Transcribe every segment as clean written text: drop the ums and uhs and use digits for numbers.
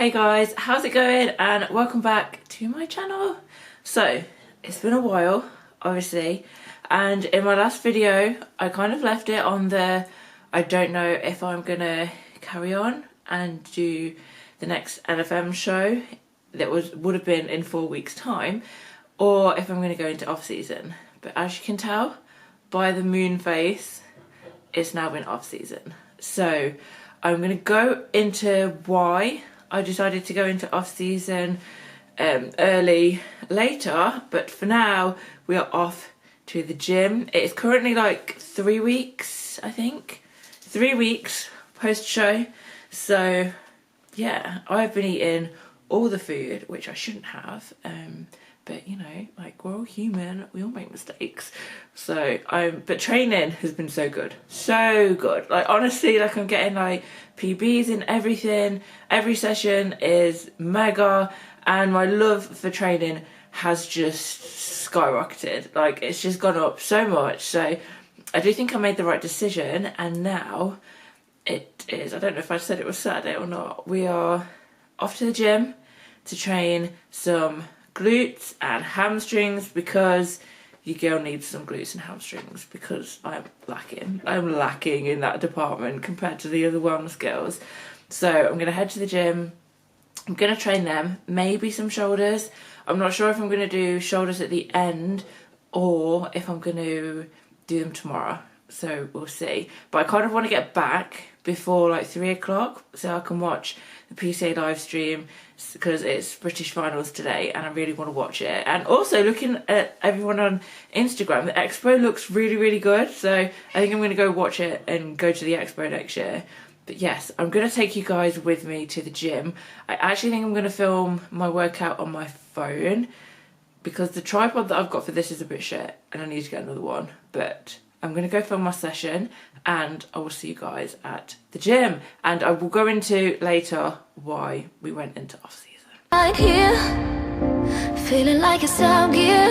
Hey guys, how's it going? And welcome back to my channel. So, it's been a while, obviously, and in my last video, I kind of left it on the I don't know if I'm gonna carry on and do the next LFM show that would have been in 4 weeks' time, or if I'm gonna go into off-season. But as you can tell by the moon face, it's now been off-season. So, I'm gonna go into why I decided to go into off-season early later, but for now we are off to the gym. It is currently like 3 weeks, I think. 3 weeks post-show. So yeah, I've been eating all the food, which I shouldn't have. But you know, like, we're all human, we all make mistakes. So but training has been so good. So good. Like, honestly, like, I'm getting like PBs and everything. Every session is mega, and my love for training has just skyrocketed. Like, it's just gone up so much. So I do think I made the right decision, and now it is, I don't know if I said it was Saturday or not, we are off to the gym to train some glutes and hamstrings, because your girl needs some glutes and hamstrings, because I'm lacking in that department compared to the other wellness girls. So I'm going to head to the gym, I'm going to train them, maybe some shoulders. I'm not sure if I'm going to do shoulders at the end or if I'm going to do them tomorrow, so we'll see. But I kind of want to get back before like 3 o'clock so I can watch the PCA live stream, because it's British finals today and I really want to watch it. And also, looking at everyone on Instagram, the expo looks really, really good, so I think I'm going to go watch it and go to the expo next year. But yes, I'm going to take you guys with me to the gym. I actually think I'm going to film my workout on my phone, because the tripod that I've got for this is a bit shit and I need to get another one. But I'm going to go film my session and I will see you guys at the gym. And I will go into later why we went into off-season. Right here, feeling like it's out gear,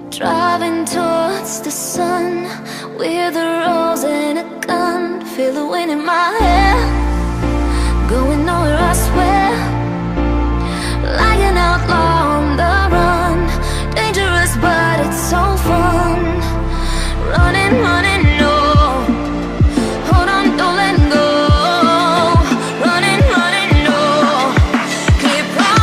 driving towards the sun with a rose and a gun. Feel the wind in my hair, going nowhere I swear, like an outlaw on the run. Dangerous but it's so fun. Running, running, no. Hold on, don't let go. Running, running, no. Keep running.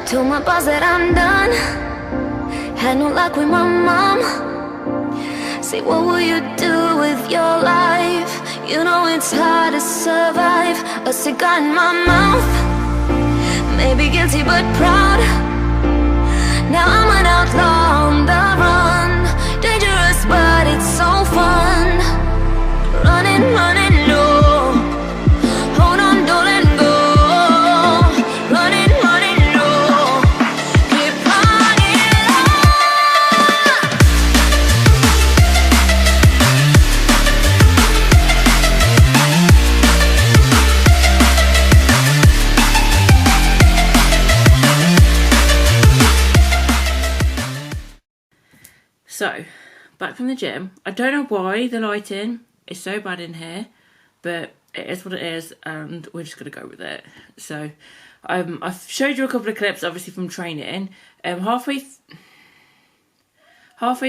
Told my boss that I'm done, had no luck with my mom. Say, what will you do with your life? You know it's hard to survive. A cigar in my mouth, maybe guilty but proud. Now I'm an outlaw on the run. Dangerous but it's so fun. Running, running, no. Hold on, don't let go. Running, running, no. Keep running. So, back from the gym. I don't know why the lighting is so bad in here, but it is what it is, and we're just going to go with it. So, I've showed you a couple of clips, obviously, from training. Halfway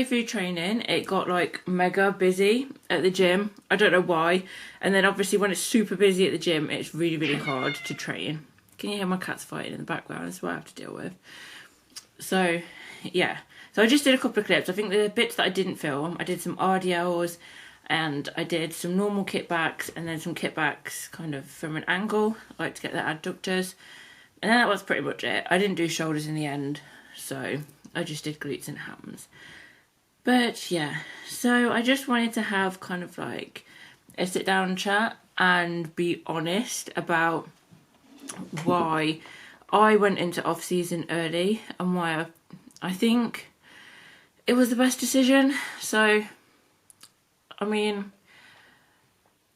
through training, it got like mega busy at the gym. I don't know why. And then obviously when it's super busy at the gym, it's really, really hard to train. Can you hear my cats fighting in the background? That's what I have to deal with. So, yeah. So I just did a couple of clips. I think the bits that I didn't film, I did some RDLs and I did some normal kickbacks and then some kickbacks kind of from an angle, like to get the adductors. And then that was pretty much it. I didn't do shoulders in the end, so I just did glutes and hams. But yeah, so I just wanted to have kind of like a sit down chat and be honest about why I went into off season early and why I think it was the best decision. So, I mean,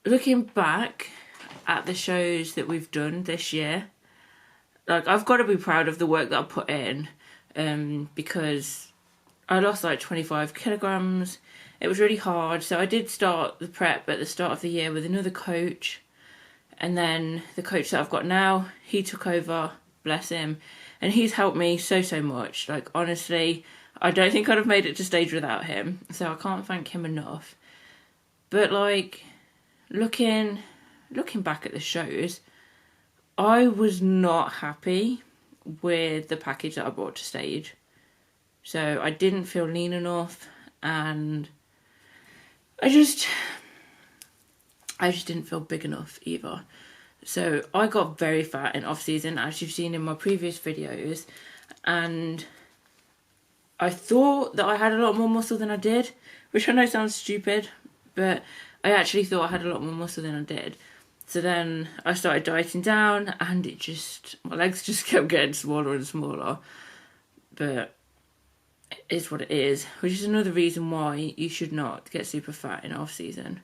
looking back at the shows that we've done this year, like I've got to be proud of the work that I put in, because I lost like 25 kilograms. It was really hard. So I did start the prep at the start of the year with another coach. And then the coach that I've got now, he took over, bless him. And he's helped me so, so much. Like, honestly, I don't think I'd have made it to stage without him. So I can't thank him enough. But like, looking back at the shows, I was not happy with the package that I brought to stage. So I didn't feel lean enough, and I just didn't feel big enough either. So I got very fat in off season, as you've seen in my previous videos, and I thought that I had a lot more muscle than I did, which I know sounds stupid, but I actually thought I had a lot more muscle than I did. So then I started dieting down, and my legs just kept getting smaller and smaller. But it is what it is, which is another reason why you should not get super fat in off season.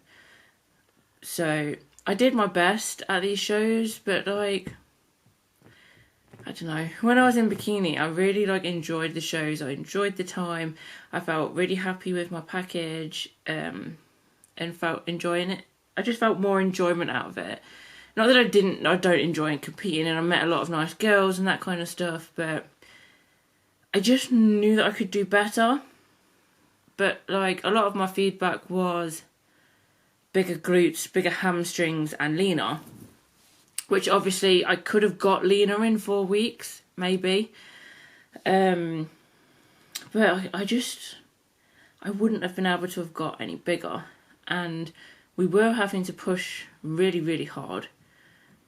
So I did my best at these shows, but like, I don't know, when I was in bikini I really like enjoyed the shows. I enjoyed the time. I felt really happy with my package, and felt enjoying it. I just felt more enjoyment out of it. Not that I don't enjoy competing, and I met a lot of nice girls and that kind of stuff, but I just knew that I could do better. But like, a lot of my feedback was bigger glutes, bigger hamstrings and leaner, which obviously I could have got leaner in 4 weeks, maybe. But I wouldn't have been able to have got any bigger. And we were having to push really, really hard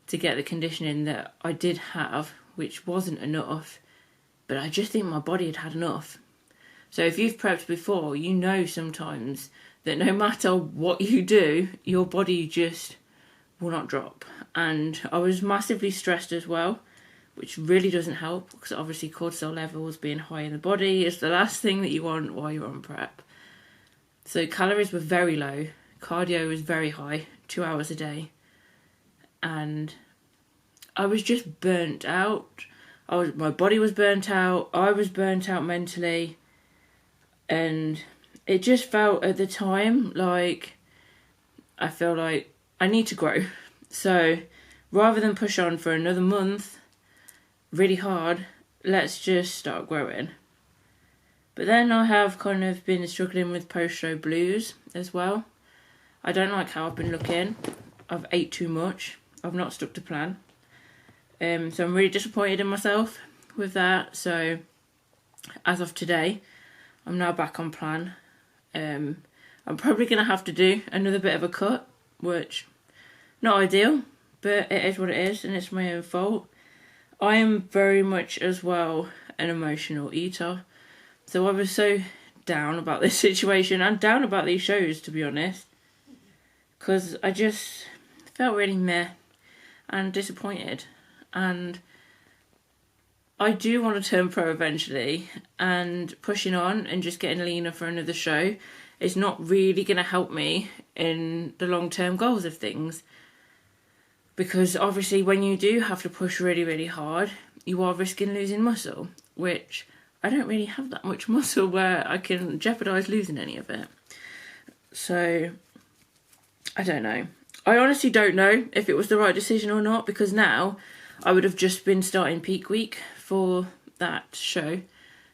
to get the conditioning that I did have, which wasn't enough. But I just think my body had enough. So if you've prepped before, you know sometimes that no matter what you do, your body just will not drop. And I was massively stressed as well, which really doesn't help, because obviously cortisol levels being high in the body is the last thing that you want while you're on prep. So calories were very low, cardio was very high, 2 hours a day. And I was just burnt out. My body was burnt out, I was burnt out mentally, and it just felt at the time like I feel like I need to grow. So rather than push on for another month really hard, let's just start growing. But then I have kind of been struggling with post-show blues as well. I don't like how I've been looking. I've ate too much. I've not stuck to plan. So I'm really disappointed in myself with that. So as of today, I'm now back on plan. I'm probably going to have to do another bit of a cut, which not ideal, but it is what it is, and it's my own fault. I am very much as well an emotional eater. So I was so down about this situation and down about these shows, to be honest, because I just felt really meh and disappointed. And I do want to turn pro eventually, and pushing on and just getting leaner for another show is not really going to help me in the long-term goals of things. Because obviously when you do have to push really, really hard, you are risking losing muscle, which I don't really have that much muscle where I can jeopardise losing any of it. So, I don't know. I honestly don't know if it was the right decision or not, because now I would have just been starting peak week for that show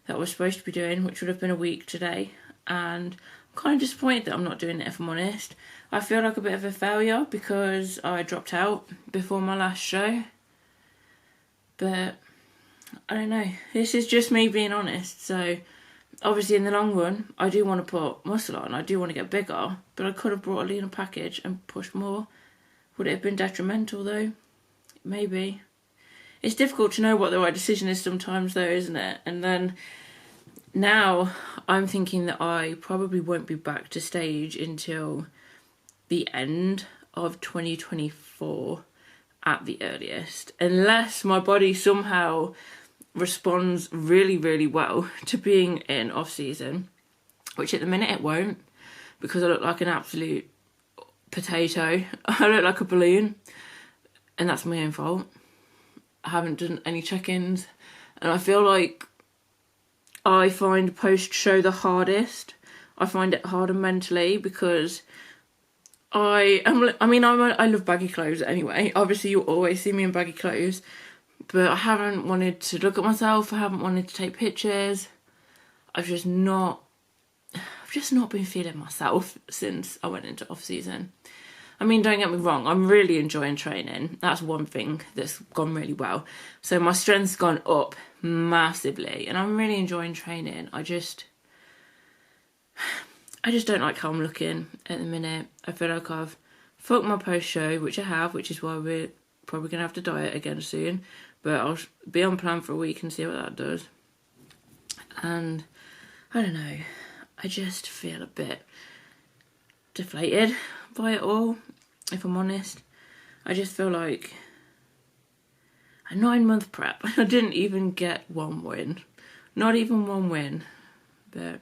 that I was supposed to be doing, which would have been a week today. And I'm kind of disappointed that I'm not doing it, if I'm honest. I feel like a bit of a failure because I dropped out before my last show. But I don't know. This is just me being honest. So obviously in the long run, I do want to put muscle on. I do want to get bigger. But I could have brought a leaner package and pushed more. Would it have been detrimental though? Maybe. It's difficult to know what the right decision is sometimes though, isn't it? And then now I'm thinking that I probably won't be back to stage until the end of 2024 at the earliest, unless my body somehow responds really, really well to being in off season, which at the minute it won't, because I look like an absolute potato. I look like a balloon, and that's my own fault. I haven't done any check-ins, and I feel like I find post-show the hardest. I find it harder mentally because I love baggy clothes anyway. Obviously, you'll always see me in baggy clothes, but I haven't wanted to look at myself. I haven't wanted to take pictures. I've just not been feeling myself since I went into off season. I mean, don't get me wrong, I'm really enjoying training. That's one thing that's gone really well. So my strength's gone up massively, and I'm really enjoying training. I just don't like how I'm looking at the minute. I feel like I've fucked my post-show, which I have, which is why we're probably going to have to diet again soon. But I'll be on plan for a week and see what that does. And I don't know, I just feel a bit deflated by it all, if I'm honest. I just feel like a 9-month prep. I didn't even get one win. Not even one win. But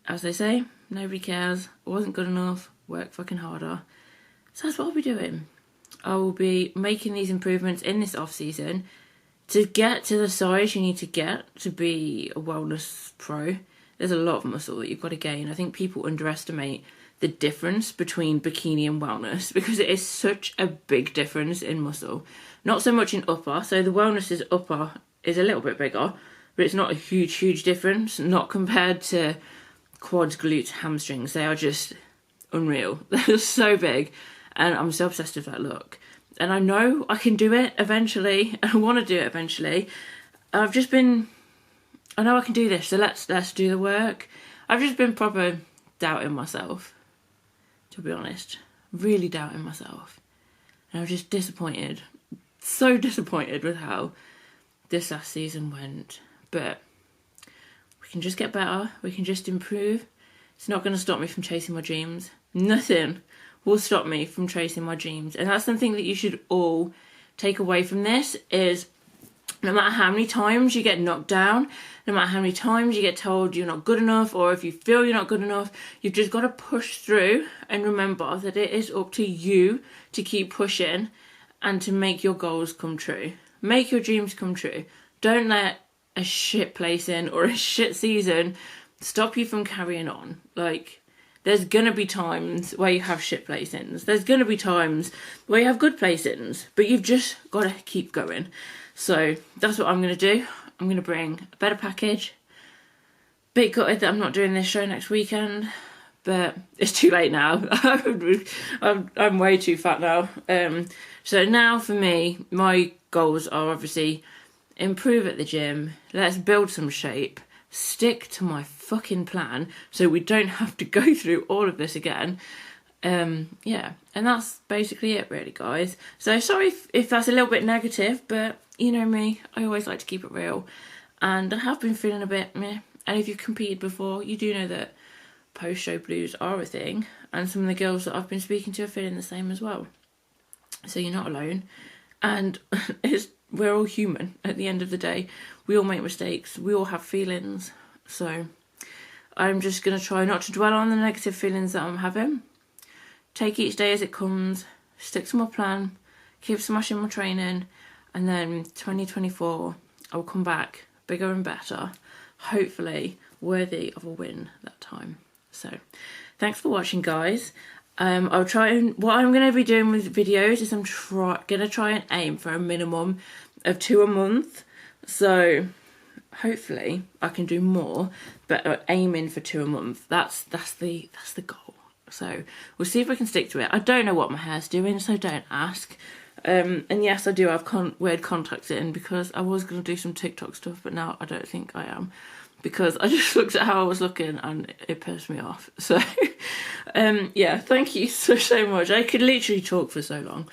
as they say, nobody cares. I wasn't good enough. Work fucking harder. So that's what I'll be doing. I will be making these improvements in this off season to get to the size you need to get to be a wellness pro. There's a lot of muscle that you've got to gain. I think people underestimate the difference between bikini and wellness, because it is such a big difference in muscle. Not so much in upper. So the wellness is upper is a little bit bigger, but it's not a huge difference. Not compared to quads, glutes, hamstrings. They are just unreal. They're so big, and I'm so obsessed with that look. And I know I can do it eventually. I want to do it eventually. I know I can do this, so let's do the work. I've just been proper doubting myself, to be honest. Really doubting myself. And I'm just disappointed. So disappointed with how this last season went. But we can just get better. We can just improve. It's not going to stop me from chasing my dreams. Nothing will stop me from chasing my dreams. And that's something that you should all take away from this, is no matter how many times you get knocked down, no matter how many times you get told you're not good enough, or if you feel you're not good enough, you've just got to push through and remember that it is up to you to keep pushing and to make your goals come true. Make your dreams come true. Don't let a shit placing or a shit season stop you from carrying on. Like, there's going to be times where you have shit placings. There's going to be times where you have good placings, but you've just got to keep going. So that's what I'm going to do. I'm going to bring a better package. Bit gutted that I'm not doing this show next weekend, but it's too late now. I'm way too fat now. So now for me, my goals are obviously improve at the gym. Let's build some shape. Stick to my fucking plan so we don't have to go through all of this again. Yeah, and that's basically it really, guys. So sorry if that's a little bit negative, but you know me, I always like to keep it real, and I have been feeling a bit meh. And if you've competed before, you do know that post-show blues are a thing, and some of the girls that I've been speaking to are feeling the same as well. So you're not alone, and we're all human at the end of the day. We all make mistakes, we all have feelings, so I'm just going to try not to dwell on the negative feelings that I'm having. Take each day as it comes, stick to my plan, keep smashing my training, and then 2024 I'll come back bigger and better, hopefully worthy of a win that time. So thanks for watching, guys. I'll try and, what I'm going to be doing with videos is I'm going to try and aim for a minimum of 2 a month. So hopefully I can do more, but aiming for 2 a month. That's the goal. So we'll see if we can stick to it. I don't know what my hair's doing, so don't ask. And yes, I do have weird contacts in because I was going to do some TikTok stuff, but now I don't think I am, because I just looked at how I was looking and it pissed me off. So yeah, thank you so much. I could literally talk for so long.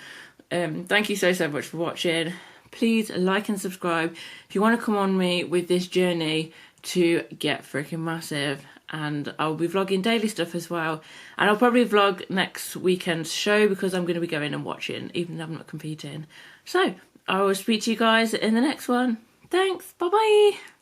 Thank you so much for watching. Please like and subscribe if you want to come on me with this journey to get freaking massive. And I'll be vlogging daily stuff as well, and I'll probably vlog next weekend's show because I'm going to be going and watching, even though I'm not competing. So I will speak to you guys in the next one. Thanks, bye bye.